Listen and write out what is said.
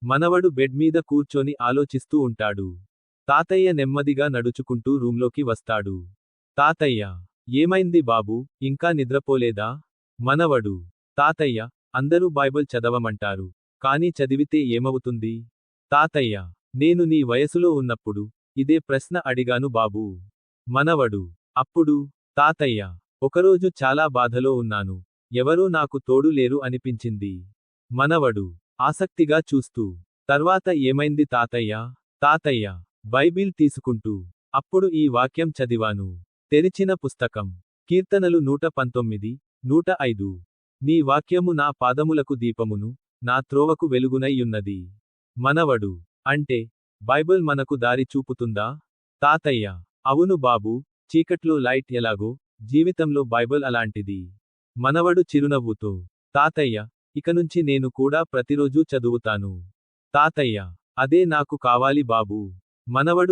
మనవడు బెడ్ మీద కూర్చొని ఆలోచిస్తూ ఉంటాడు. తాతయ్య నెమ్మదిగా నడుచుకుంటూ రూంలోకి వస్తాడు. తాతయ్య, ఏమైంది బాబూ, ఇంకా నిద్రపోలేదా? మనవడు, తాతయ్య, అందరూ బైబిల్ చదవమంటారు. కానీ చదివితే ఏమవుతుంది? తాతయ్య, నేను నీ వయసులో ఉన్నప్పుడు ఇదే ప్రశ్న అడిగాను బాబూ. మనవడు, అప్పుడు? తాతయ్య, ఒకరోజు చాలా బాధలో ఉన్నాను. ఎవరూ నాకు తోడు లేరు అనిపించింది. మనవడు, ఆసక్తిగా చూస్తూ, తర్వాత ఏమైంది తాతయ్య? తాతయ్య, బైబిల్ తీసుకుంటూ, అప్పుడు ఈ వాక్యం చదివాను. తెరిచిన పుస్తకం. కీర్తనలు 119, 105. నీ వాక్యము నా పాదములకు దీపమును, నా త్రోవకు వెలుగునైయున్నది. మనవడు, అంటే బైబిల్ మనకు దారి చూపుతుందా? తాతయ్య, అవును బాబూ, చీకట్లో లైట్ ఎలాగో జీవితంలో బైబిల్ అలాంటిది. మనవడు చిరునవ్వుతో, తాతయ్య, ఇకనుంచి నేను కూడా ప్రతిరోజూ చదువుతాను. తాతయ్య, అదే నాకు కావాలి బాబూ. మనవడు